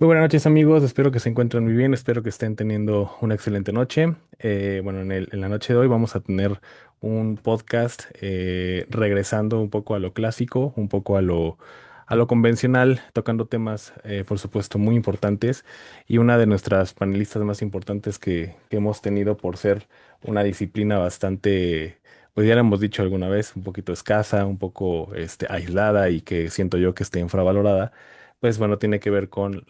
Muy buenas noches amigos, espero que se encuentren muy bien, espero que estén teniendo una excelente noche. Bueno, en la noche de hoy vamos a tener un podcast regresando un poco a lo clásico, un poco a lo convencional, tocando temas por supuesto muy importantes y una de nuestras panelistas más importantes que hemos tenido por ser una disciplina bastante, pues ya lo hemos dicho alguna vez, un poquito escasa, un poco aislada y que siento yo que está infravalorada, pues bueno, tiene que ver con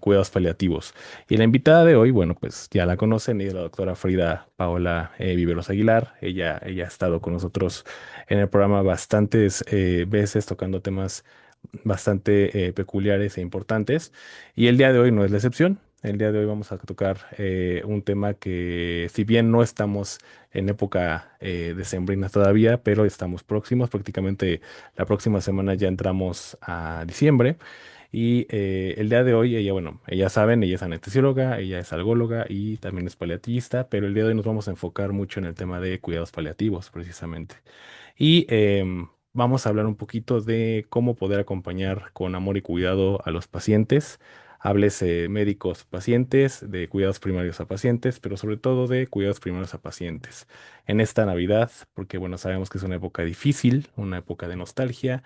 cuidados paliativos. Y la invitada de hoy, bueno, pues ya la conocen, ella es la doctora Frida Paola Viveros Aguilar. Ella ha estado con nosotros en el programa bastantes veces tocando temas bastante peculiares e importantes. Y el día de hoy no es la excepción. El día de hoy vamos a tocar un tema que, si bien no estamos en época decembrina todavía, pero estamos próximos, prácticamente la próxima semana ya entramos a diciembre. Y el día de hoy, ella, bueno, ella saben, ella es anestesióloga, ella es algóloga y también es paliativista, pero el día de hoy nos vamos a enfocar mucho en el tema de cuidados paliativos, precisamente. Y vamos a hablar un poquito de cómo poder acompañar con amor y cuidado a los pacientes. Háblese médicos pacientes, de cuidados primarios a pacientes, pero sobre todo de cuidados primarios a pacientes. En esta Navidad, porque bueno, sabemos que es una época difícil, una época de nostalgia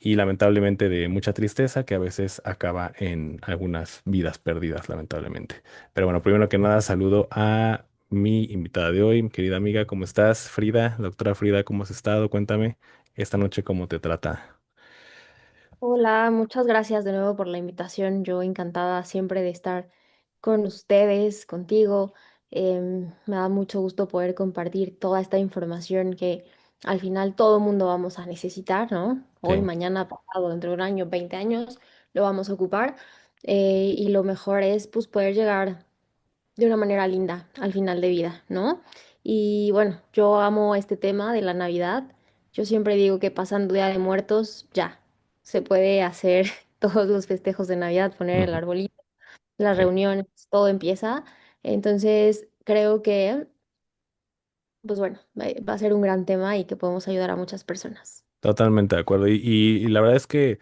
y lamentablemente de mucha tristeza que a veces acaba en algunas vidas perdidas, lamentablemente. Pero bueno, primero que nada, saludo a mi invitada de hoy, mi querida amiga, ¿cómo estás? Frida, doctora Frida, ¿cómo has estado? Cuéntame esta noche cómo te trata. Hola, muchas gracias de nuevo por la invitación. Yo encantada siempre de estar con ustedes, contigo. Me da mucho gusto poder compartir toda esta información que al final todo mundo vamos a necesitar, ¿no? Hoy, Sí, mañana, pasado, dentro de un año, 20 años, lo vamos a ocupar. Y lo mejor es pues poder llegar de una manera linda al final de vida, ¿no? Y bueno, yo amo este tema de la Navidad. Yo siempre digo que pasando Día de Muertos, ya, se puede hacer todos los festejos de Navidad, poner el ujú, arbolito, las sí. reuniones, todo empieza. Entonces, creo que, pues bueno, va a ser un gran tema y que podemos ayudar a muchas personas. Totalmente de acuerdo. Y la verdad es que,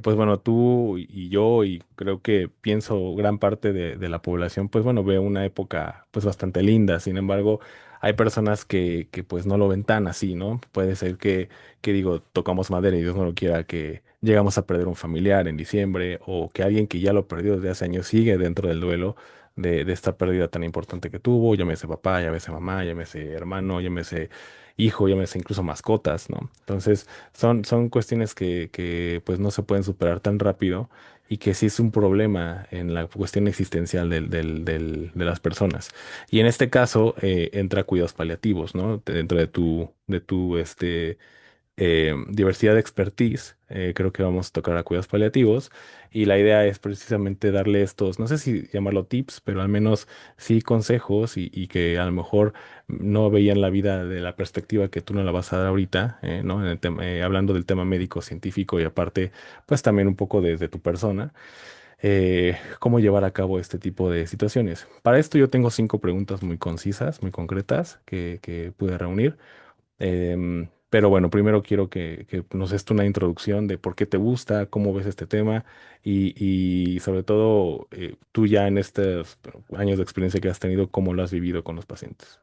pues bueno, tú y yo, y creo que pienso gran parte de la población, pues bueno, ve una época pues bastante linda. Sin embargo, hay personas que pues no lo ven tan así, ¿no? Puede ser que digo, tocamos madera y Dios no lo quiera, que llegamos a perder un familiar en diciembre, o que alguien que ya lo perdió desde hace años sigue dentro del duelo de esta pérdida tan importante que tuvo, llámese papá, llámese mamá, llámese hermano, llámese hijo, llámese incluso mascotas, ¿no? Entonces, son cuestiones que pues no se pueden superar tan rápido y que sí es un problema en la cuestión existencial de las personas. Y en este caso entra cuidados paliativos, ¿no? Dentro de tu diversidad de expertise, creo que vamos a tocar a cuidados paliativos y la idea es precisamente darle estos, no sé si llamarlo tips, pero al menos sí consejos y que a lo mejor no veían la vida de la perspectiva que tú no la vas a dar ahorita, ¿no? En el hablando del tema médico, científico y aparte, pues también un poco desde tu persona, cómo llevar a cabo este tipo de situaciones. Para esto yo tengo 5 preguntas muy concisas, muy concretas que pude reunir. Pero bueno, primero quiero que nos des tú una introducción de por qué te gusta, cómo ves este tema y sobre todo tú ya en estos años de experiencia que has tenido, cómo lo has vivido con los pacientes.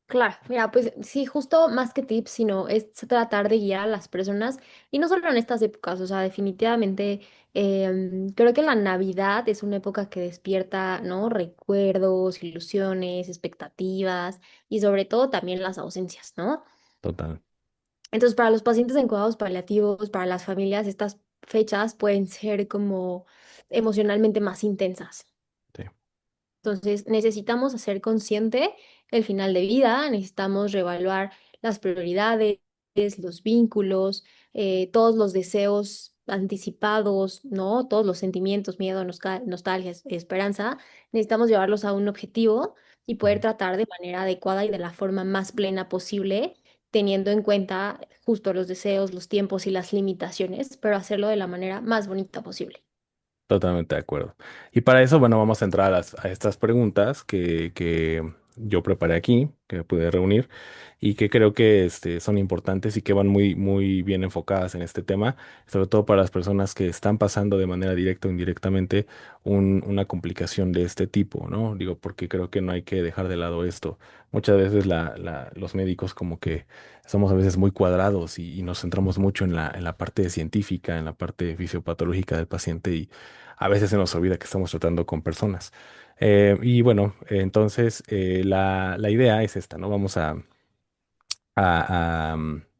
Claro, mira, pues sí, justo más que tips, sino es tratar de guiar a las personas y no solo en estas épocas, o sea, definitivamente creo que la Navidad es una época que despierta, ¿no? Recuerdos, ilusiones, expectativas y sobre todo también las ausencias, ¿no? Total. Entonces, para los pacientes en cuidados paliativos, para las familias, estas fechas pueden ser como emocionalmente más intensas. Sí. Entonces, necesitamos hacer consciente el final de vida, necesitamos reevaluar las prioridades, los vínculos, todos los deseos anticipados, ¿no? Todos los sentimientos, miedo, nostalgia, esperanza, necesitamos llevarlos a un objetivo y poder Ujú. tratar de manera adecuada y de la forma más plena posible, teniendo en cuenta justo los deseos, los tiempos y las limitaciones, pero hacerlo de la manera más bonita posible. Totalmente de acuerdo. Y para eso, bueno, vamos a entrar a estas preguntas que yo preparé aquí, que pude reunir y que creo que son importantes y que van muy, muy bien enfocadas en este tema, sobre todo para las personas que están pasando de manera directa o indirectamente una complicación de este tipo, ¿no? Digo, porque creo que no hay que dejar de lado esto. Muchas veces los médicos como que somos a veces muy cuadrados y nos centramos mucho en la parte científica, en la parte fisiopatológica del paciente y a veces se nos olvida que estamos tratando con personas. Y bueno, entonces la idea es esta, ¿no? Vamos a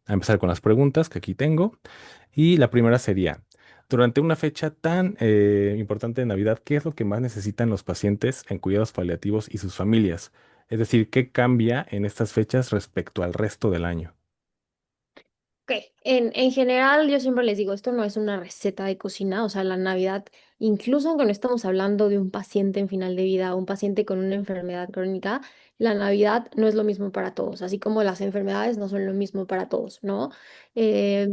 empezar con las preguntas que aquí tengo. Y la primera sería, durante una fecha tan importante de Navidad, ¿qué es lo que más necesitan los pacientes en cuidados paliativos y sus familias? Es decir, ¿qué cambia en estas fechas respecto al resto del año? Ok, en general yo siempre les digo, esto no es una receta de cocina, o sea, la Navidad, incluso aunque no estamos hablando de un paciente en final de vida o un paciente con una enfermedad crónica, la Navidad no es lo mismo para todos, así como las enfermedades no son lo mismo para todos, ¿no? Eh,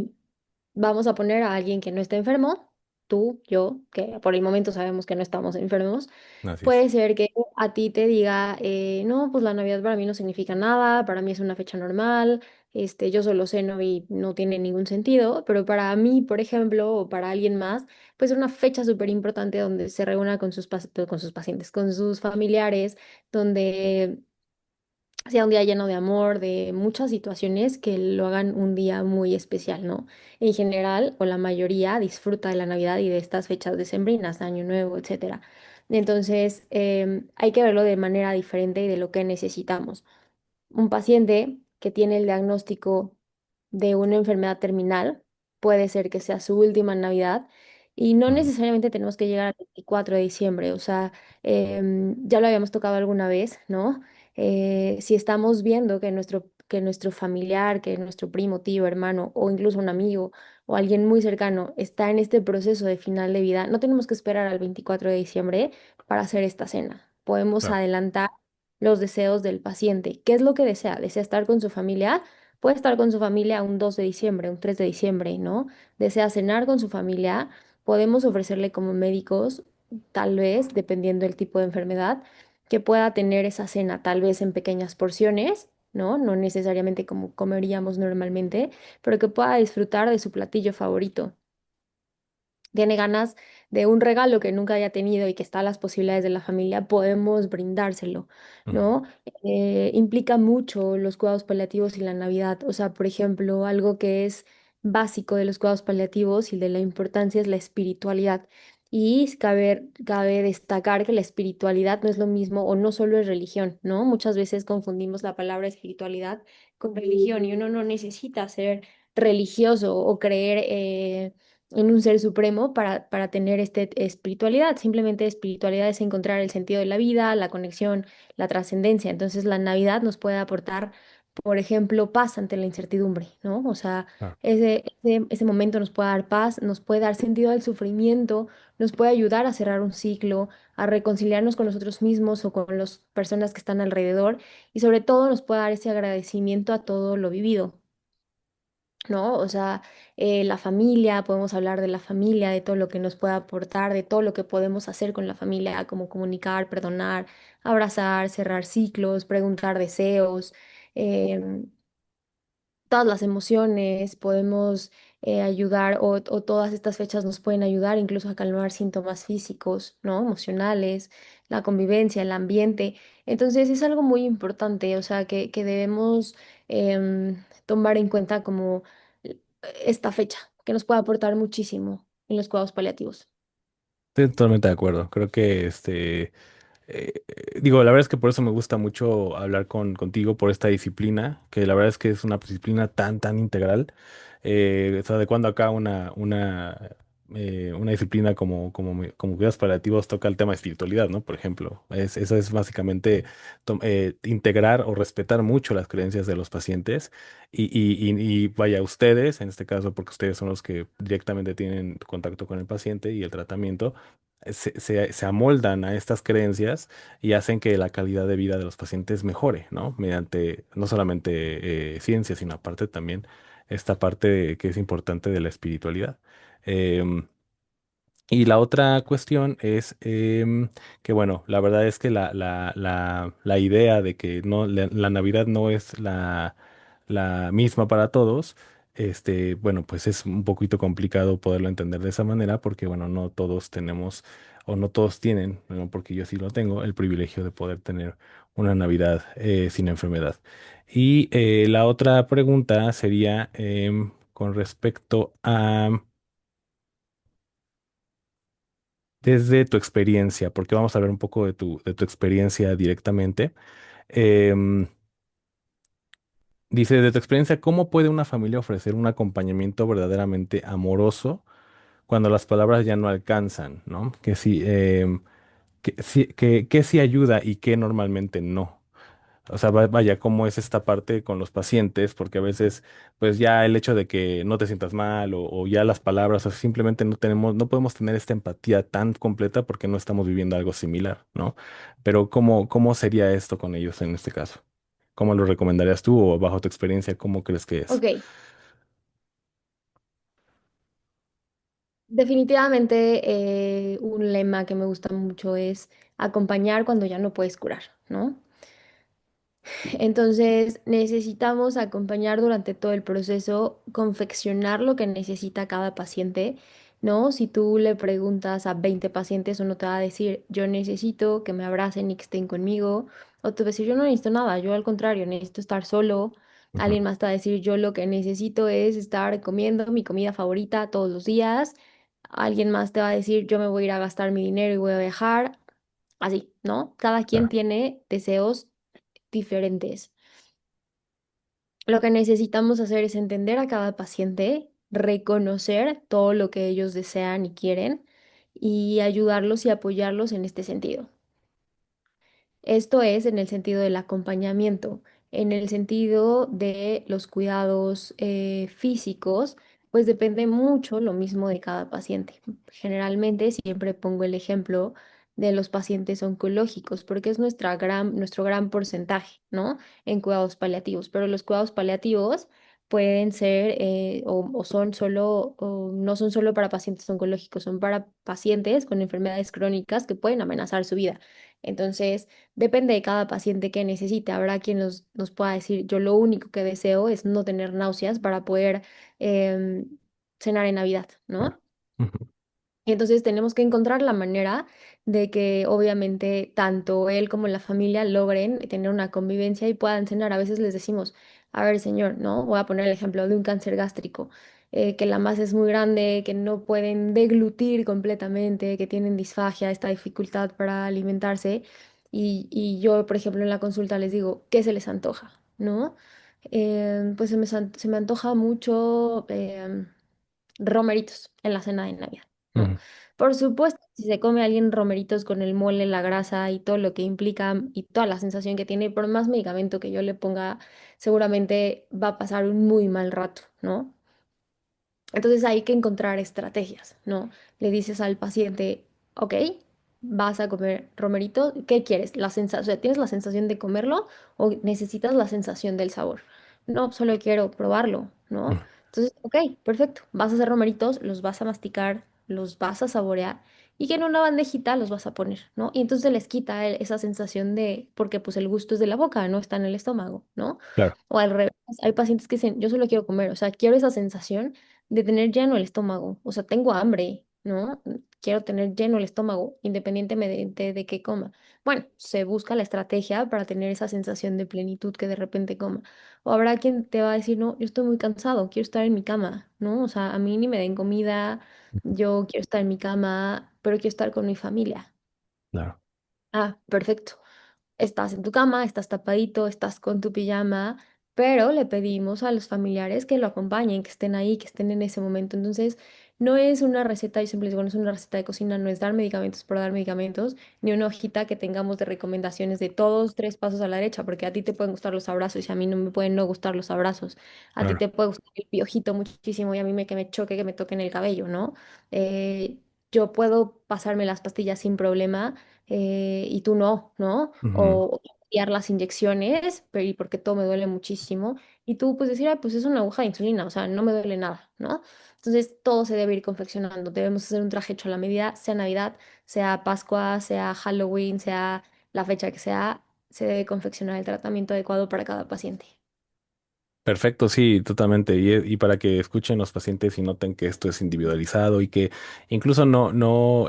Vamos a poner a alguien que no está enfermo, tú, yo, que por el momento sabemos que no estamos enfermos. Así es. Puede ser que a ti te diga, no, pues la Navidad para mí no significa nada, para mí es una fecha normal, yo solo ceno y no tiene ningún sentido, pero para mí, por ejemplo, o para alguien más, pues es una fecha súper importante donde se reúna con con sus pacientes, con sus familiares, donde sea un día lleno de amor, de muchas situaciones que lo hagan un día muy especial, ¿no? En general, o la mayoría, disfruta de la Navidad y de estas fechas decembrinas, Año Nuevo, etcétera. Entonces, hay que verlo de manera diferente y de lo que necesitamos. Un paciente que tiene el diagnóstico de una enfermedad terminal, puede ser que sea su última Navidad y no Ujú, necesariamente tenemos que llegar al 24 de diciembre, o sea, ya lo habíamos tocado alguna vez, ¿no? Si estamos viendo que nuestro familiar, que nuestro primo, tío, hermano o incluso un amigo o alguien muy cercano está en este proceso de final de vida, no tenemos que esperar al 24 de diciembre para hacer esta cena. Podemos claro. adelantar los deseos del paciente. ¿Qué es lo que desea? ¿Desea estar con su familia? Puede estar con su familia un 2 de diciembre, un 3 de diciembre, ¿no? ¿Desea cenar con su familia? Podemos ofrecerle como médicos, tal vez, dependiendo del tipo de enfermedad, que pueda tener esa cena, tal vez en pequeñas porciones, ¿no? No necesariamente como comeríamos normalmente, pero que pueda disfrutar de su platillo favorito. Tiene ganas de un regalo que nunca haya tenido y que está a las posibilidades de la familia, podemos brindárselo, Ujú, ¿no? Implica mucho los cuidados paliativos y la Navidad. O sea, por ejemplo, algo que es básico de los cuidados paliativos y de la importancia es la espiritualidad. Y cabe destacar que la espiritualidad no es lo mismo o no solo es religión, ¿no? Muchas veces confundimos la palabra espiritualidad con religión y uno no necesita ser religioso o creer en un ser supremo para tener esta espiritualidad. Simplemente espiritualidad es encontrar el sentido de la vida, la conexión, la trascendencia. Entonces la Navidad nos puede aportar, por ejemplo, paz ante la incertidumbre, ¿no? O sea, claro. ese momento nos puede dar paz, nos puede dar sentido al sufrimiento, nos puede ayudar a cerrar un ciclo, a reconciliarnos con nosotros mismos o con las personas que están alrededor y sobre todo nos puede dar ese agradecimiento a todo lo vivido. ¿No? O sea, la familia, podemos hablar de la familia, de todo lo que nos puede aportar, de todo lo que podemos hacer con la familia, como comunicar, perdonar, abrazar, cerrar ciclos, preguntar deseos. em, Todas las emociones, podemos ayudar o todas estas fechas nos pueden ayudar incluso a calmar síntomas físicos, ¿no? Emocionales, la convivencia, el ambiente. Entonces es algo muy importante, o sea, que debemos tomar en cuenta como esta fecha, que nos puede aportar muchísimo en los cuidados paliativos. Estoy totalmente de acuerdo. Creo que digo, la verdad es que por eso me gusta mucho hablar contigo por esta disciplina, que la verdad es que es una disciplina tan integral. O sea, de cuando acá una disciplina como cuidados paliativos toca el tema de espiritualidad, ¿no? Por ejemplo, eso es básicamente integrar o respetar mucho las creencias de los pacientes y vaya, ustedes, en este caso, porque ustedes son los que directamente tienen contacto con el paciente y el tratamiento se amoldan a estas creencias y hacen que la calidad de vida de los pacientes mejore, ¿no? Mediante no solamente ciencia, sino aparte también esta parte que es importante de la espiritualidad. Em, Y la otra cuestión es que, bueno, la verdad es que la idea de que no, la Navidad no es la misma para todos, bueno, pues es un poquito complicado poderlo entender de esa manera porque, bueno, no todos tenemos o no todos tienen, ¿no? Porque yo sí lo tengo, el privilegio de poder tener una Navidad sin enfermedad. Y la otra pregunta sería con respecto a desde tu experiencia, porque vamos a hablar un poco de tu experiencia directamente. Em, Dice, de tu experiencia, ¿cómo puede una familia ofrecer un acompañamiento verdaderamente amoroso cuando las palabras ya no alcanzan, ¿no? Que sí ayuda y que normalmente no. O sea, vaya, cómo es esta parte con los pacientes, porque a veces, pues ya el hecho de que no te sientas mal o ya las palabras, o simplemente no podemos tener esta empatía tan completa porque no estamos viviendo algo similar, ¿no? Pero ¿cómo sería esto con ellos en este caso? ¿Cómo lo recomendarías tú o bajo tu experiencia, cómo crees que es? Ok, definitivamente un lema que me gusta mucho es acompañar cuando ya no puedes curar, ¿no? Entonces, necesitamos acompañar durante todo el proceso, confeccionar lo que necesita cada paciente, ¿no? Si tú le preguntas a 20 pacientes, uno te va a decir, yo necesito que me abracen y que estén conmigo, o te va a decir, yo no necesito nada, yo al contrario, necesito estar solo. Ujú, Alguien más te va a decir, yo lo que necesito es estar comiendo mi comida favorita todos los días. Alguien más te va a decir, yo me voy a ir a gastar mi dinero y voy a viajar. Así, ¿no? Cada quien claro. tiene deseos diferentes. Lo que necesitamos hacer es entender a cada paciente, reconocer todo lo que ellos desean y quieren y ayudarlos y apoyarlos en este sentido. Esto es en el sentido del acompañamiento, en el sentido de los cuidados físicos, pues depende mucho lo mismo de cada paciente. Generalmente siempre pongo el ejemplo de los pacientes oncológicos, porque es nuestro gran porcentaje, ¿no? En cuidados paliativos, pero los cuidados paliativos pueden ser o son solo, o no son solo para pacientes oncológicos, son para pacientes con enfermedades crónicas que pueden amenazar su vida. Entonces, depende de cada paciente que necesite. Habrá quien nos pueda decir, yo lo único que deseo es no tener náuseas para poder em, cenar en Navidad, Claro. ¿no? Ujú, Y entonces tenemos que encontrar la manera de que obviamente tanto él como la familia logren tener una convivencia y puedan cenar. A veces les decimos, a ver, señor, ¿no? Voy a poner el ejemplo de un cáncer gástrico, que la masa es muy grande, que no pueden deglutir completamente, que tienen disfagia, esta dificultad para alimentarse. Y yo, por ejemplo, en la consulta les digo, ¿qué se les antoja? ¿No? Pues se me antoja mucho. Romeritos en la cena de Navidad, ¿no? ujú, Por supuesto, si se come alguien romeritos con el mole, la grasa y todo lo que implica y toda la sensación que tiene, por más medicamento que yo le ponga, seguramente va a pasar un muy mal rato, ¿no? Entonces hay que encontrar estrategias, ¿no? Le dices al paciente, ok, vas a comer romerito, ¿qué quieres? O sea, ¿tienes la sensación de comerlo o necesitas la sensación del sabor? No, solo quiero probarlo, ¿no? ujú, Entonces, ok, perfecto, vas a hacer romeritos, los vas a masticar, los vas a saborear y que en una bandejita los vas a poner, ¿no? Y entonces les quita esa sensación de, porque pues el gusto es de la boca, no está en el estómago, ¿no? claro. O al revés, hay pacientes que dicen, yo solo quiero comer, o sea, quiero esa sensación de tener lleno el estómago. O sea, tengo hambre, ¿no? Quiero tener lleno el estómago, independientemente de qué coma. Bueno, se busca la estrategia para tener esa sensación de plenitud que de repente coma. O habrá quien te va a decir, no, yo estoy muy cansado, quiero estar en mi cama, ¿no? O sea, a mí ni me den comida, yo quiero estar en mi cama, pero quiero estar con mi familia. Claro. Ah, perfecto. Estás en tu cama, estás tapadito, estás con tu pijama, pero le pedimos a los familiares que lo acompañen, que estén ahí, que estén en ese momento. Entonces, no es una receta, yo siempre les digo, no es una receta de cocina, no es dar medicamentos por dar medicamentos, ni una hojita que tengamos de recomendaciones de todos tres pasos a la derecha, porque a ti te pueden gustar los abrazos y a mí no me pueden no gustar los abrazos. A ti Claro. te puede gustar el piojito muchísimo y a mí que me choque, que me toquen el cabello, ¿no? Yo puedo pasarme las pastillas sin problema y tú no, ¿no? Ujú, enviar las inyecciones, pero y porque todo me duele muchísimo, y tú pues decir, "Ay, pues es una aguja de insulina, o sea, no me duele nada, ¿no? Entonces todo se debe ir confeccionando, debemos hacer un traje hecho a la medida, sea Navidad, sea Pascua, sea Halloween, sea la fecha que sea, se debe confeccionar el tratamiento adecuado para cada paciente. Perfecto, sí, totalmente. Y para que escuchen los pacientes y noten que esto es individualizado y que incluso no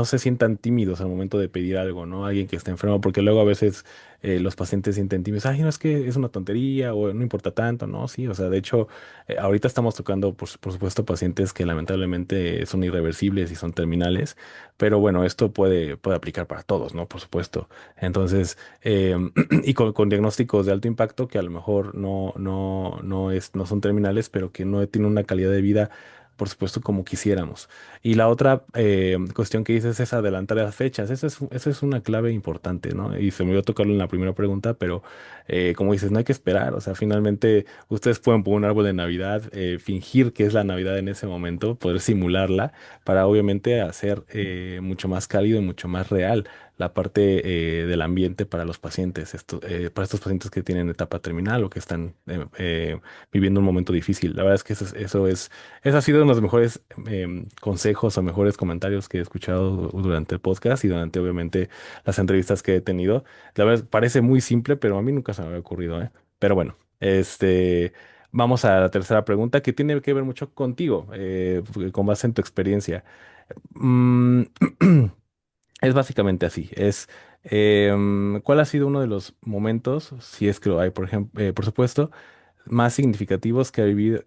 se sientan tímidos al momento de pedir algo, ¿no? Alguien que esté enfermo, porque luego a veces los pacientes sienten tímidos, ay, no es que es una tontería o no importa tanto, ¿no? Sí, o sea, de hecho, ahorita estamos tocando, por supuesto, pacientes que lamentablemente son irreversibles y son terminales, pero bueno, esto puede aplicar para todos, ¿no? Por supuesto. Entonces, y con diagnósticos de alto impacto que a lo mejor no son terminales, pero que no tienen una calidad de vida, por supuesto, como quisiéramos. Y la otra cuestión que dices es adelantar las fechas. Esa es una clave importante, ¿no? Y se me olvidó tocarlo en la primera pregunta, pero como dices, no hay que esperar. O sea, finalmente ustedes pueden poner un árbol de Navidad, fingir que es la Navidad en ese momento, poder simularla para obviamente hacer mucho más cálido y mucho más real la parte del ambiente para los pacientes, para estos pacientes que tienen etapa terminal o que están viviendo un momento difícil. La verdad es que eso ha sido uno de los mejores consejos o mejores comentarios que he escuchado durante el podcast y durante obviamente las entrevistas que he tenido. La verdad parece muy simple, pero a mí nunca se me había ocurrido, ¿eh? Pero bueno, vamos a la tercera pregunta que tiene que ver mucho contigo, con base en tu experiencia. Mm, Es básicamente así. ¿Cuál ha sido uno de los momentos, si es que lo hay, por ejemplo, por supuesto, más significativos que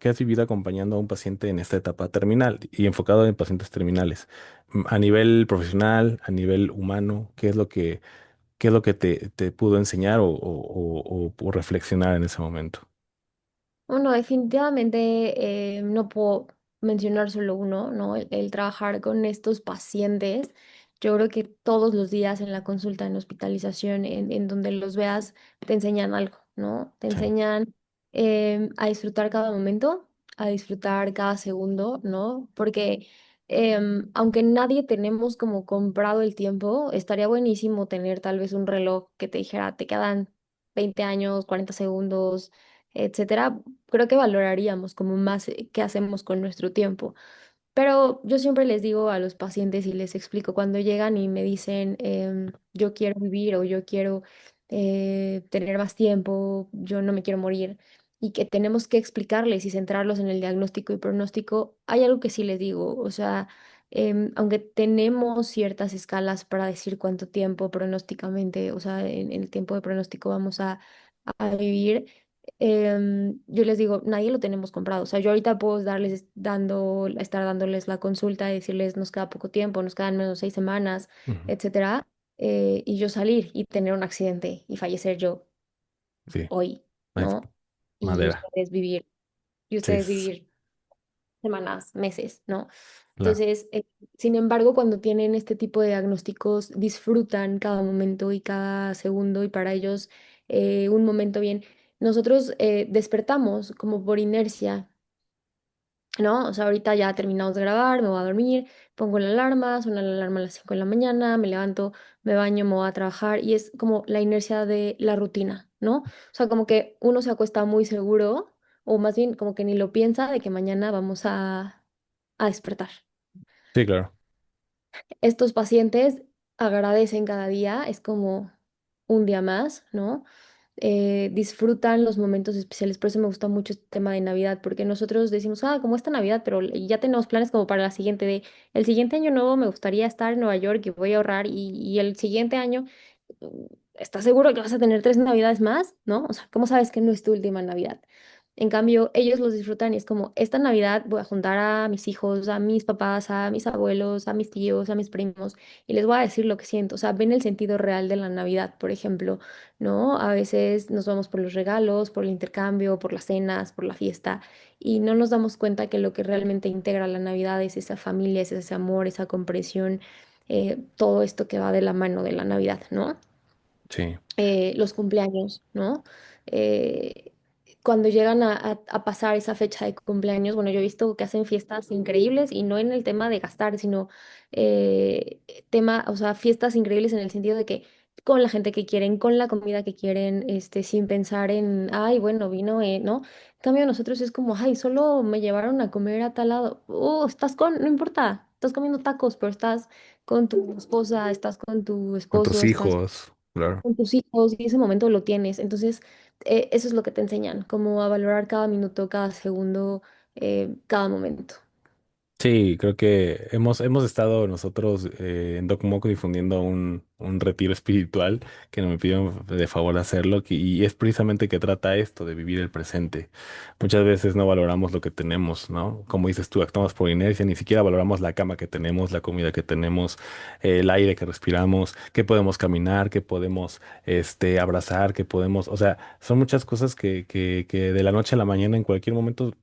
has vivido acompañando a un paciente en esta etapa terminal y enfocado en pacientes terminales? A nivel profesional, a nivel humano, ¿qué es lo que te pudo enseñar o reflexionar en ese momento? Bueno, definitivamente no puedo mencionar solo uno, ¿no? El trabajar con estos pacientes, yo creo que todos los días en la consulta, en hospitalización, en donde los veas, te enseñan algo, ¿no? Te Sí, enseñan a disfrutar cada momento, a disfrutar cada segundo, ¿no? Porque aunque nadie tenemos como comprado el tiempo, estaría buenísimo tener tal vez un reloj que te dijera, te quedan 20 años, 40 segundos, etcétera. Creo que valoraríamos como más qué hacemos con nuestro tiempo. Pero yo siempre les digo a los pacientes y les explico cuando llegan y me dicen, yo quiero vivir o yo quiero tener más tiempo, yo no me quiero morir, y que tenemos que explicarles y centrarlos en el diagnóstico y pronóstico, hay algo que sí les digo, o sea, aunque tenemos ciertas escalas para decir cuánto tiempo pronósticamente, o sea, en el tiempo de pronóstico vamos a vivir, yo les digo, nadie lo tenemos comprado. O sea, yo ahorita puedo estar dándoles la consulta y decirles, nos queda poco tiempo, nos quedan menos 6 semanas, ujú, etcétera, y yo salir y tener un accidente y fallecer yo sí, hoy, es ¿no? Y madera. ustedes vivir, y Sí, ustedes vivir semanas, meses, ¿no? claro. Entonces, sin embargo, cuando tienen este tipo de diagnósticos, disfrutan cada momento y cada segundo y para ellos un momento bien. Nosotros despertamos como por inercia, ¿no? O sea, ahorita ya terminamos de grabar, me voy a dormir, pongo la alarma, suena la alarma a las 5 de la mañana, me levanto, me baño, me voy a trabajar y es como la inercia de la rutina, ¿no? O sea, como que uno se acuesta muy seguro o más bien como que ni lo piensa de que mañana vamos a despertar. Sí, claro. Estos pacientes agradecen cada día, es como un día más, ¿no? Disfrutan los momentos especiales, por eso me gusta mucho este tema de Navidad, porque nosotros decimos, como esta Navidad, pero ya tenemos planes como para la siguiente, de el siguiente año nuevo me gustaría estar en Nueva York y voy a ahorrar, y el siguiente año, ¿estás seguro que vas a tener 3 Navidades más? ¿No? O sea, ¿cómo sabes que no es tu última Navidad? En cambio, ellos los disfrutan y es como, esta Navidad voy a juntar a mis hijos, a mis papás, a mis abuelos, a mis tíos, a mis primos, y les voy a decir lo que siento. O sea, ven el sentido real de la Navidad, por ejemplo, ¿no? A veces nos vamos por los regalos, por el intercambio, por las cenas, por la fiesta, y no nos damos cuenta que lo que realmente integra la Navidad es esa familia, es ese amor, esa comprensión, todo esto que va de la mano de la Navidad, ¿no? Sí, Los cumpleaños, ¿no? Eh, Cuando llegan a pasar esa fecha de cumpleaños, bueno, yo he visto que hacen fiestas increíbles y no en el tema de gastar, sino o sea, fiestas increíbles en el sentido de que con la gente que quieren, con la comida que quieren, sin pensar en, ay, bueno, vino, ¿no? En cambio, nosotros es como, ay, solo me llevaron a comer a tal lado. Oh, no importa, estás comiendo tacos, pero estás con tu esposa, estás con tu Con tus esposo, estás hijos, claro. con tus hijos y ese momento lo tienes. Entonces, eso es lo que te enseñan, como a valorar cada minuto, cada segundo, cada momento. Sí, creo que hemos estado nosotros en Docmoco difundiendo un retiro espiritual que me pidieron de favor hacerlo y es precisamente que trata esto de vivir el presente. Muchas veces no valoramos lo que tenemos, ¿no? Como dices tú, actuamos por inercia, ni siquiera valoramos la cama que tenemos, la comida que tenemos, el aire que respiramos, que podemos caminar, que podemos abrazar, que podemos, o sea, son muchas cosas que de la noche a la mañana en cualquier momento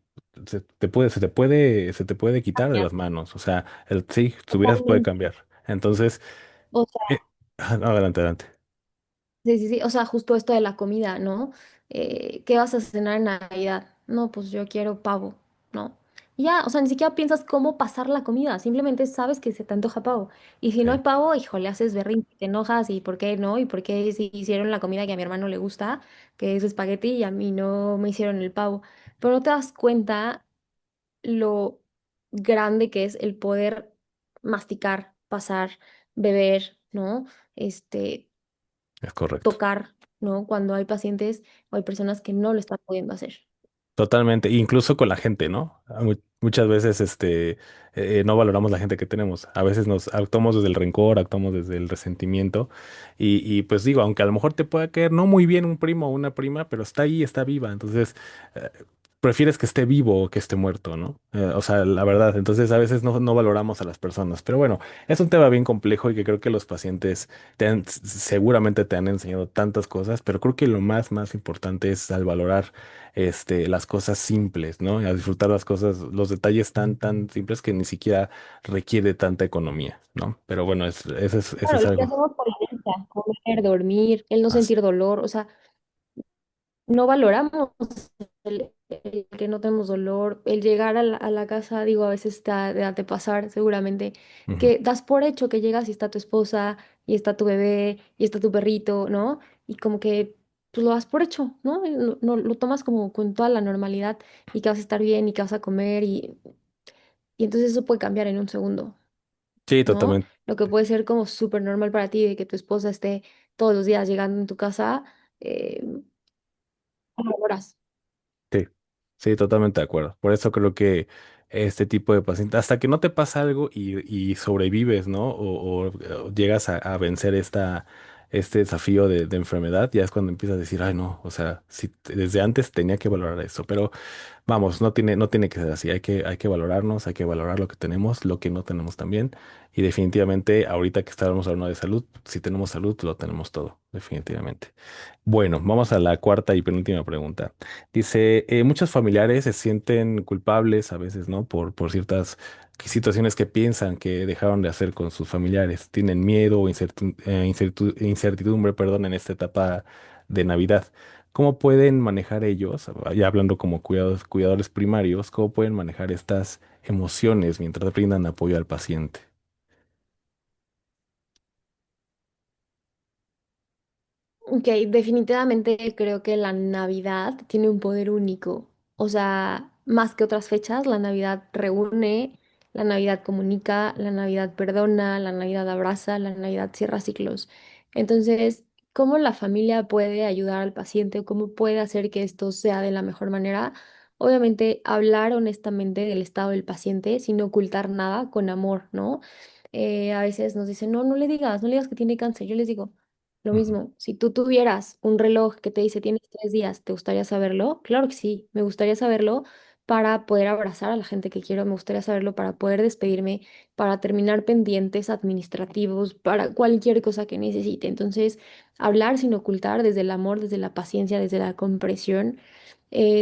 se te puede quitar de Ya, las manos. O sea, sí, tu vida se puede totalmente. cambiar. Entonces, O sea, no, adelante, adelante. sí, sí, sí. O sea, justo esto de la comida, ¿no? ¿Qué vas a cenar en Navidad? No, pues yo quiero pavo, ¿no? Y ya, o sea, ni siquiera piensas cómo pasar la comida, simplemente sabes que se te antoja pavo. Y si no hay Sí, pavo, híjole, haces berrinche, te enojas y por qué no, y por qué si hicieron la comida que a mi hermano le gusta, que es espagueti, y a mí no me hicieron el pavo. Pero no te das cuenta lo grande que es el poder masticar, pasar, beber, ¿no? Este, es correcto. tocar, ¿no? Cuando hay pacientes o hay personas que no lo están pudiendo hacer. Totalmente, incluso con la gente, ¿no? Muchas veces no valoramos la gente que tenemos. A veces nos actuamos desde el rencor, actuamos desde el resentimiento. Y pues digo, aunque a lo mejor te pueda caer no muy bien un primo o una prima, pero está ahí, está viva. Entonces, eh, prefieres que esté vivo o que esté muerto, ¿no? O sea, la verdad. Entonces, a veces no valoramos a las personas. Pero bueno, es un tema bien complejo y que creo que los pacientes seguramente te han enseñado tantas cosas, pero creo que lo más importante es al valorar las cosas simples, ¿no? Y a disfrutar las cosas, los detalles tan simples que ni siquiera requiere tanta economía, ¿no? Pero bueno, eso Claro, es lo que algo. hacemos por la vida, comer, dormir, el no Así. sentir dolor, o sea, no valoramos el que no tenemos dolor, el llegar a la casa, digo, a veces te pasar seguramente, Ujú. que das por hecho que llegas y está tu esposa, y está tu bebé, y está tu perrito, ¿no? Y como que pues lo das por hecho, ¿no? Y lo tomas como con toda la normalidad y que vas a estar bien y que vas a comer y entonces eso puede cambiar en un segundo, Sí, ¿no? totalmente. Lo que puede ser como súper normal para ti de que tu esposa esté todos los días llegando en tu casa, eh, lo valoras. Sí, sí, totalmente de acuerdo. Por eso creo que este tipo de pacientes, hasta que no te pasa algo y sobrevives, ¿no? O llegas a vencer este desafío de enfermedad, ya es cuando empiezas a decir, ay, no, o sea, si desde antes tenía que valorar eso, pero vamos, no tiene que ser así. Hay que valorarnos, hay que valorar lo que tenemos, lo que no tenemos también. Y definitivamente, ahorita que estábamos hablando de salud, si tenemos salud, lo tenemos todo, definitivamente. Bueno, vamos a la cuarta y penúltima pregunta. Dice, muchos familiares se sienten culpables a veces, ¿no? Por ciertas situaciones que piensan que dejaron de hacer con sus familiares. Tienen miedo o incertidumbre, perdón, en esta etapa de Navidad. ¿Cómo pueden manejar ellos, ya hablando como cuidadores primarios, cómo pueden manejar estas emociones mientras brindan apoyo al paciente? Ok, definitivamente creo que la Navidad tiene un poder único. O sea, más que otras fechas, la Navidad reúne, la Navidad comunica, la Navidad perdona, la Navidad abraza, la Navidad cierra ciclos. Entonces, ¿cómo la familia puede ayudar al paciente? ¿Cómo puede hacer que esto sea de la mejor manera? Obviamente, hablar honestamente del estado del paciente sin ocultar nada, con amor, ¿no? A veces nos dicen, no, no le digas que tiene cáncer. Yo les digo, lo Ujú, mismo, si tú tuvieras un reloj que te dice tienes 3 días, ¿te gustaría saberlo? Claro que sí, me gustaría saberlo para poder abrazar a la gente que quiero, me gustaría saberlo para poder despedirme, para terminar pendientes administrativos, para cualquier cosa que necesite. Entonces, hablar sin ocultar desde el amor, desde la paciencia, desde la comprensión.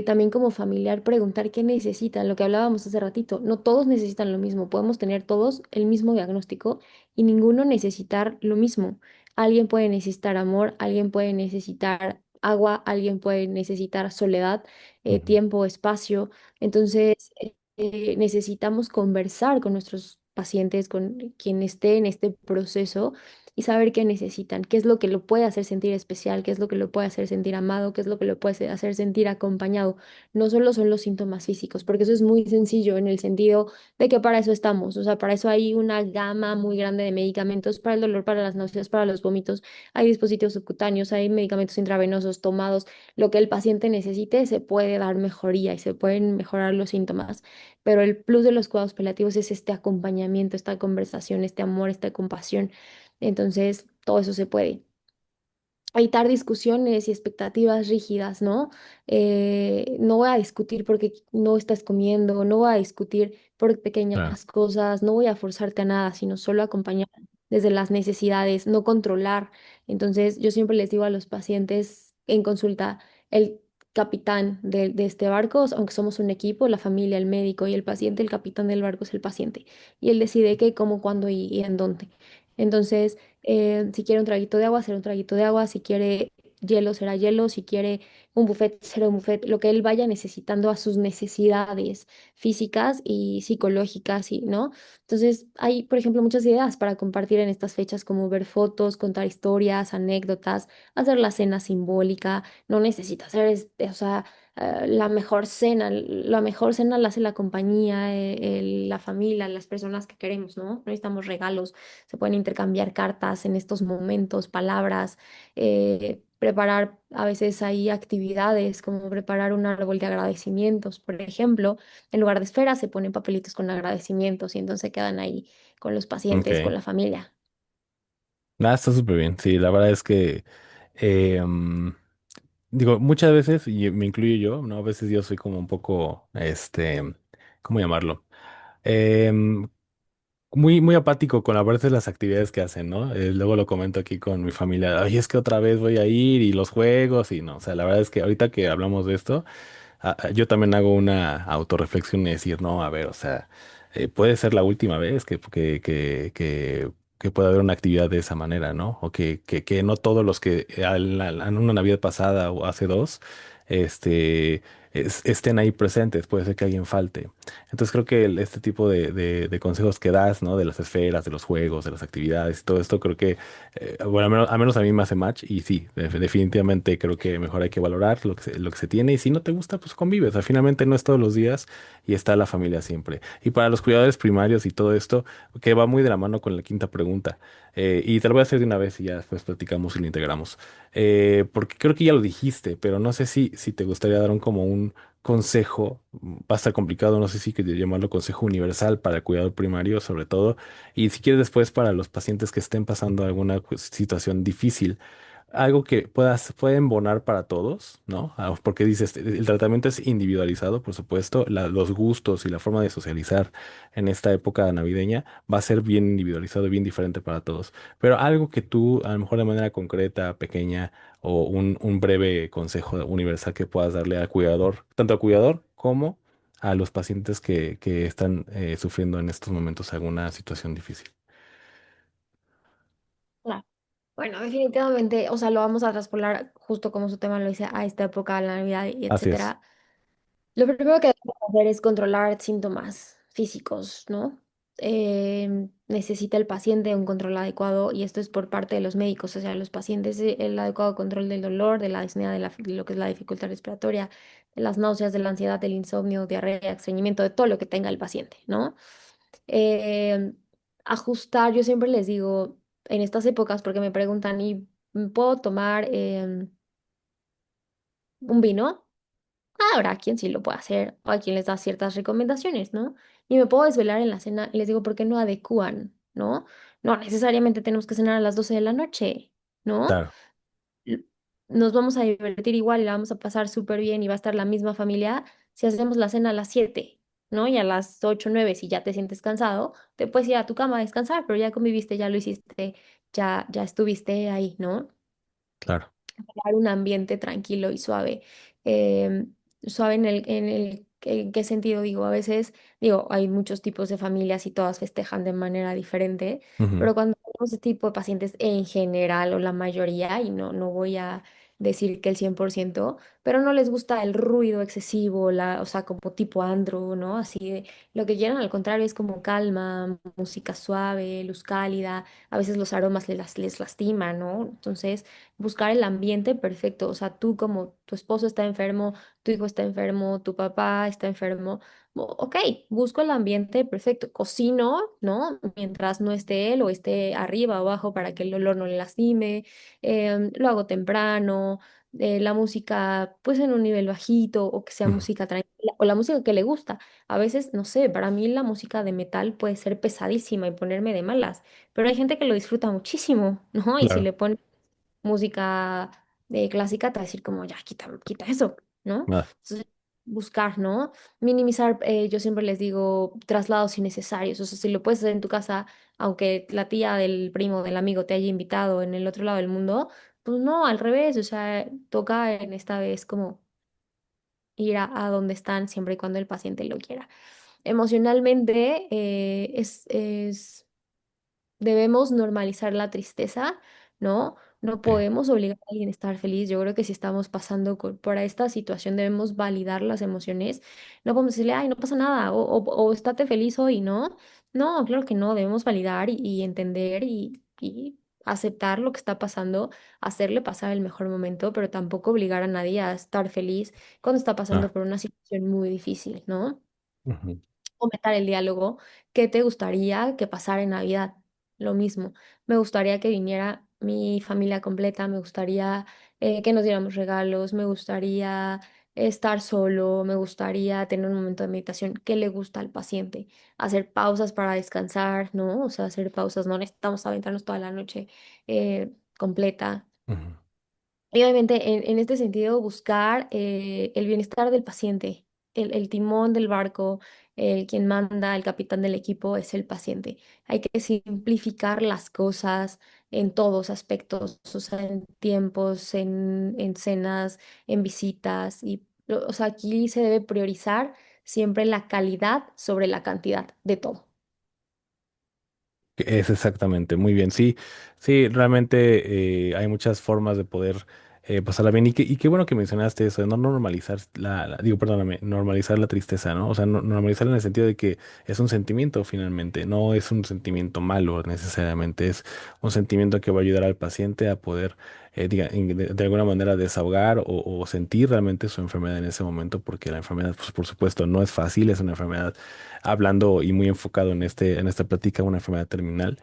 También como familiar, preguntar qué necesitan, lo que hablábamos hace ratito. No todos necesitan lo mismo, podemos tener todos el mismo diagnóstico y ninguno necesitar lo mismo. Alguien puede necesitar amor, alguien puede necesitar agua, alguien puede necesitar soledad, ujú. tiempo, espacio. Entonces, necesitamos conversar con nuestros pacientes, con quien esté en este proceso y saber qué necesitan, qué es lo que lo puede hacer sentir especial, qué es lo que lo puede hacer sentir amado, qué es lo que lo puede hacer sentir acompañado. No solo son los síntomas físicos, porque eso es muy sencillo en el sentido de que para eso estamos, o sea, para eso hay una gama muy grande de medicamentos para el dolor, para las náuseas, para los vómitos, hay dispositivos subcutáneos, hay medicamentos intravenosos tomados, lo que el paciente necesite se puede dar mejoría y se pueden mejorar los síntomas, pero el plus de los cuidados paliativos es este acompañamiento, esta conversación, este amor, esta compasión. Entonces, todo eso se puede evitar discusiones y expectativas rígidas, ¿no? No voy a discutir porque no estás comiendo, no voy a discutir por pequeñas Claro. cosas, no voy a forzarte a nada, sino solo acompañar desde las necesidades, no controlar. Entonces, yo siempre les digo a los pacientes en consulta, el capitán de este barco, aunque somos un equipo, la familia, el médico y el paciente, el capitán del barco es el paciente. Y él decide qué, cómo, cuándo y en dónde. Entonces, si quiere un traguito de agua, será un traguito de agua. Si quiere hielo, será hielo. Si quiere un buffet, será un buffet. Lo que él vaya necesitando a sus necesidades físicas y psicológicas, y, ¿no? Entonces, hay, por ejemplo, muchas ideas para compartir en estas fechas, como ver fotos, contar historias, anécdotas, hacer la cena simbólica. No necesita hacer, o sea, la mejor cena. La mejor cena la hace la compañía, la familia, las personas que queremos, ¿no? No necesitamos regalos, se pueden intercambiar cartas en estos momentos, palabras, preparar, a veces hay actividades como preparar un árbol de agradecimientos, por ejemplo, en lugar de esferas se ponen papelitos con agradecimientos y entonces se quedan ahí con los pacientes, con Ok. la familia. Nada, está súper bien. Sí, la verdad es que, eh, mm, digo, muchas veces, y me incluyo yo, ¿no? A veces yo soy como un poco, ¿cómo llamarlo? Em, muy apático con la verdad de las actividades que hacen, ¿no? Luego lo comento aquí con mi familia. Ay, es que otra vez voy a ir y los juegos y no. O sea, la verdad es que ahorita que hablamos de esto, yo también hago una autorreflexión y decir, no, a ver, o sea, puede ser la última vez que pueda haber una actividad de esa manera, ¿no? O que no todos los que en una Navidad pasada o hace dos, este, estén ahí presentes, puede ser que alguien falte. Entonces creo que este tipo de consejos que das, ¿no? De las esferas, de los juegos, de las actividades, todo esto creo que, bueno, al menos a mí me hace match y sí, definitivamente creo que mejor hay que valorar lo que se tiene y si no te gusta, pues convives. Al finalmente no es todos los días y está la familia siempre. Y para los cuidadores primarios y todo esto, que va muy de la mano con la quinta pregunta, y te lo voy a hacer de una vez y ya después platicamos y lo integramos. Porque creo que ya lo dijiste, pero no sé si te gustaría dar como un consejo, va a estar complicado, no sé si quieres llamarlo consejo universal para el cuidador primario, sobre todo, y si quieres después para los pacientes que estén pasando alguna situación difícil, algo que puede embonar para todos, ¿no? Porque dices, el tratamiento es individualizado, por supuesto, los gustos y la forma de socializar en esta época navideña va a ser bien individualizado y bien diferente para todos, pero algo que tú, a lo mejor de manera concreta, pequeña, o un breve consejo universal que puedas darle al cuidador, tanto al cuidador como a los pacientes que están sufriendo en estos momentos alguna situación difícil. Claro. Bueno, definitivamente, o sea, lo vamos a traspolar justo como su tema lo dice a esta época, a la Navidad y Así es. etcétera. Lo primero que debemos hacer es controlar síntomas físicos, ¿no? Necesita el paciente un control adecuado y esto es por parte de los médicos, o sea, los pacientes, el adecuado control del dolor, de la disnea, de lo que es la dificultad respiratoria, de las náuseas, de la ansiedad, del insomnio, diarrea, estreñimiento, de todo lo que tenga el paciente, ¿no? Eh, Ajustar, yo siempre les digo en estas épocas, porque me preguntan, ¿y puedo tomar un vino? Habrá quien sí lo puede hacer o a quien les da ciertas recomendaciones, ¿no? Y me puedo desvelar en la cena y les digo, ¿por qué no adecúan? ¿No? No necesariamente tenemos que cenar a las 12 de la noche, ¿no? Claro, L- Nos vamos a divertir igual y la vamos a pasar súper bien y va a estar la misma familia si hacemos la cena a las 7, ¿no? Y a las 8 9 si ya te sientes cansado, te puedes ir a tu cama a descansar, pero ya conviviste, ya lo hiciste, ya estuviste ahí, ¿no? claro. Crear un ambiente tranquilo y suave. Suave ¿en qué sentido digo? A veces, digo, hay muchos tipos de familias y todas festejan de manera diferente, Ujú. pero cuando tenemos este tipo de pacientes en general o la mayoría, y no voy a decir que el 100%, pero no les gusta el ruido excesivo, o sea, como tipo andro, ¿no? Así de, lo que quieren al contrario es como calma, música suave, luz cálida, a veces los aromas les lastiman, ¿no? Entonces, buscar el ambiente perfecto, o sea, tú como tu esposo está enfermo, tu hijo está enfermo, tu papá está enfermo. Ok, busco el ambiente perfecto. Cocino, ¿no? Mientras no esté él o esté arriba o abajo para que el olor no le lastime. Lo hago temprano. La música, pues en un nivel bajito o que sea Ujú. música tranquila o la música que le gusta. A veces, no sé, para mí la música de metal puede ser pesadísima y ponerme de malas, pero hay gente que lo disfruta muchísimo, ¿no? Y si Claro. le pone música clásica, te va a decir como, ya, quita eso, ¿no? Ah, Entonces, buscar, ¿no? Minimizar, yo siempre les digo, traslados innecesarios. O sea, si lo puedes hacer en tu casa, aunque la tía del primo, del amigo te haya invitado en el otro lado del mundo, pues no, al revés. O sea, toca en esta vez como ir a donde están siempre y cuando el paciente lo quiera. Emocionalmente, debemos normalizar la tristeza, ¿no? No sí. podemos obligar a alguien a estar feliz. Yo creo que si estamos pasando por esta situación debemos validar las emociones. No podemos decirle, ay, no pasa nada, o estate feliz hoy, ¿no? No, claro que no, debemos validar y entender y aceptar lo que está pasando, hacerle pasar el mejor momento, pero tampoco obligar a nadie a estar feliz cuando está Ah, pasando por una situación muy difícil, ¿no? ujú. Fomentar el diálogo. ¿Qué te gustaría que pasara en Navidad? Lo mismo. Me gustaría que viniera mi familia completa, me gustaría que nos diéramos regalos, me gustaría estar solo, me gustaría tener un momento de meditación. ¿Qué le gusta al paciente? Hacer pausas para descansar, ¿no? O sea, hacer pausas, no necesitamos aventarnos toda la noche completa. Ujú. Y obviamente en este sentido buscar el bienestar del paciente, el timón del barco, el quien manda, el capitán del equipo es el paciente. Hay que simplificar las cosas en todos aspectos, o sea, en tiempos, en cenas, en visitas y, o sea, aquí se debe priorizar siempre la calidad sobre la cantidad de todo. Es exactamente, muy bien. Sí, sí, realmente hay muchas formas de poder pasarla bien. Y qué bueno que mencionaste eso, de no normalizar digo, perdóname, normalizar la tristeza, ¿no? O sea, normalizar en el sentido de que es un sentimiento finalmente, no es un sentimiento malo necesariamente, es un sentimiento que va a ayudar al paciente a poder, de alguna manera, desahogar o sentir realmente su enfermedad en ese momento, porque la enfermedad, pues, por supuesto, no es fácil, es una enfermedad hablando y muy enfocado en esta plática, una enfermedad terminal.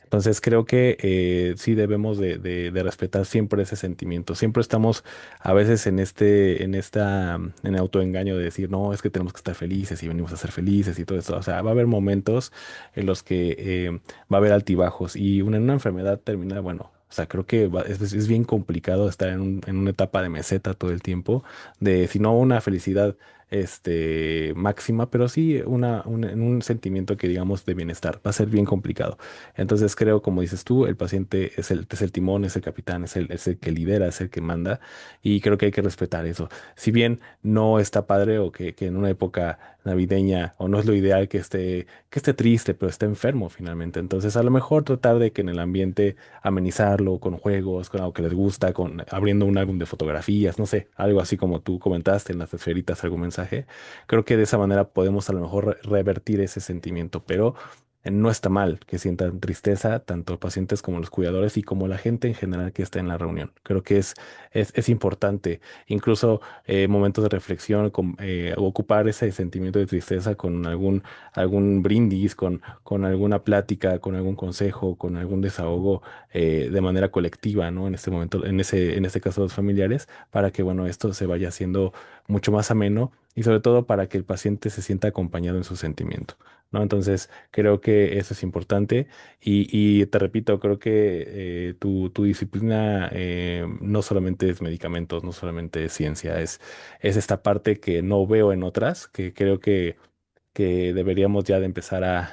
Entonces creo que sí debemos de respetar siempre ese sentimiento. Siempre estamos a veces en autoengaño de decir, no, es que tenemos que estar felices y venimos a ser felices y todo eso. O sea, va a haber momentos en los que va a haber altibajos y en una enfermedad terminal, bueno. O sea, creo que es bien complicado estar en una etapa de meseta todo el tiempo, de si no una felicidad máxima, pero sí en un sentimiento que digamos de bienestar. Va a ser bien complicado. Entonces creo, como dices tú, el paciente es el timón, es el capitán, es el que lidera, es el que manda, y creo que hay que respetar eso. Si bien no está padre o que en una época navideña, o no es lo ideal que esté triste, pero esté enfermo finalmente. Entonces a lo mejor tratar de que en el ambiente amenizarlo con juegos, con algo que les gusta, con abriendo un álbum de fotografías, no sé, algo así como tú comentaste en las esferitas, algún mensaje. Creo que de esa manera podemos a lo mejor revertir ese sentimiento, pero no está mal que sientan tristeza tanto pacientes como los cuidadores y como la gente en general que está en la reunión. Creo que es importante, incluso momentos de reflexión, ocupar ese sentimiento de tristeza con algún brindis, con alguna plática, con algún consejo, con algún desahogo de manera colectiva, ¿no? En este momento, en este caso los familiares, para que, bueno, esto se vaya haciendo mucho más ameno y sobre todo para que el paciente se sienta acompañado en su sentimiento, ¿no? Entonces, creo que eso es importante y te repito, creo que tu disciplina no solamente es medicamentos, no solamente es ciencia, es esta parte que no veo en otras, que creo que deberíamos ya de empezar a,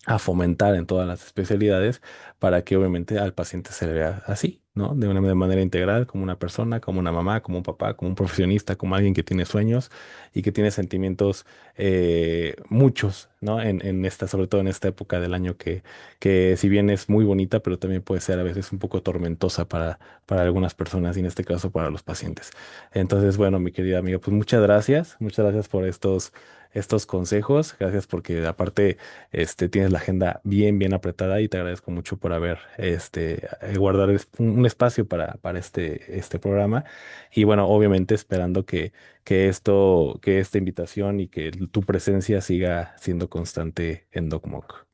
a fomentar en todas las especialidades para que obviamente al paciente se le vea así. ¿no? De manera integral, como una persona, como una mamá, como un papá, como un profesionista, como alguien que tiene sueños y que tiene sentimientos muchos, ¿no? En esta, sobre todo en esta época del año que si bien es muy bonita, pero también puede ser a veces un poco tormentosa para algunas personas y en este caso para los pacientes. Entonces, bueno, mi querida amiga, pues muchas gracias por estos consejos, gracias porque aparte tienes la agenda bien apretada y te agradezco mucho por haber guardado un espacio para este programa. Y bueno, obviamente esperando que esta invitación y que tu presencia siga siendo constante en DocMoc.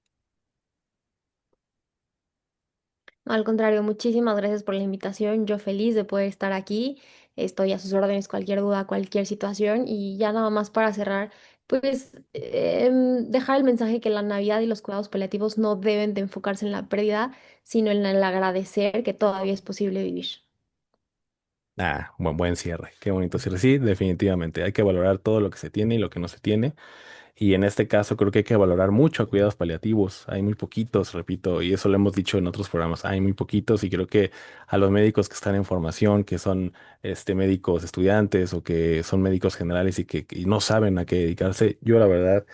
No, al contrario, muchísimas gracias por la invitación. Yo feliz de poder estar aquí. Estoy a sus órdenes, cualquier duda, cualquier situación. Y ya nada más para cerrar, pues dejar el mensaje que la Navidad y los cuidados paliativos no deben de enfocarse en la pérdida, sino en el agradecer que todavía es posible vivir. Ah, buen cierre, qué bonito cierre. Sí, definitivamente, hay que valorar todo lo que se tiene y lo que no se tiene. Y en este caso creo que hay que valorar mucho a cuidados paliativos. Hay muy poquitos, repito, y eso lo hemos dicho en otros programas. Hay muy poquitos y creo que a los médicos que están en formación, que son médicos estudiantes o que son médicos generales y no saben a qué dedicarse, yo la verdad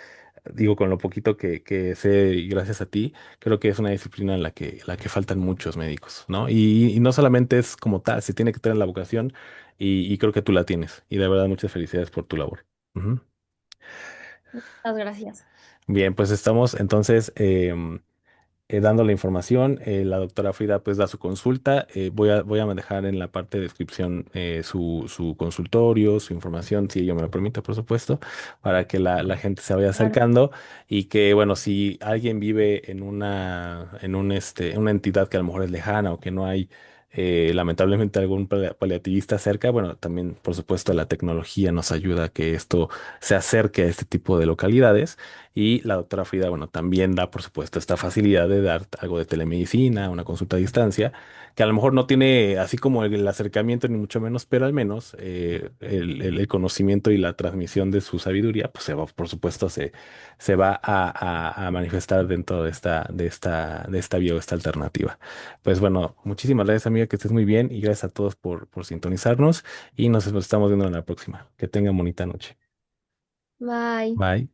digo con lo poquito que sé y gracias a ti, creo que es una disciplina en la que faltan muchos médicos, ¿no? Y no solamente es como tal, se tiene que tener la vocación y creo que tú la tienes. Y de verdad muchas felicidades por tu labor. Ujú. Muchas gracias. Bien, pues estamos entonces dando la información. La doctora Frida pues da su consulta. Voy a dejar en la parte de descripción su consultorio, su información, si ella me lo permite, por supuesto, para que la gente se vaya Claro. acercando y que, bueno, si alguien vive en una entidad que a lo mejor es lejana o que no hay lamentablemente algún paliativista cerca, bueno, también, por supuesto, la tecnología nos ayuda a que esto se acerque a este tipo de localidades. Y la doctora Frida, bueno, también da, por supuesto, esta facilidad de dar algo de telemedicina, una consulta a distancia, que a lo mejor no tiene así como el acercamiento, ni mucho menos, pero al menos el conocimiento y la transmisión de su sabiduría, pues por supuesto, se va a manifestar dentro de esta vía o esta alternativa. Pues bueno, muchísimas gracias, amiga, que estés muy bien y gracias a todos por sintonizarnos y nos estamos viendo en la próxima. Que tengan bonita noche. Bye. Bye.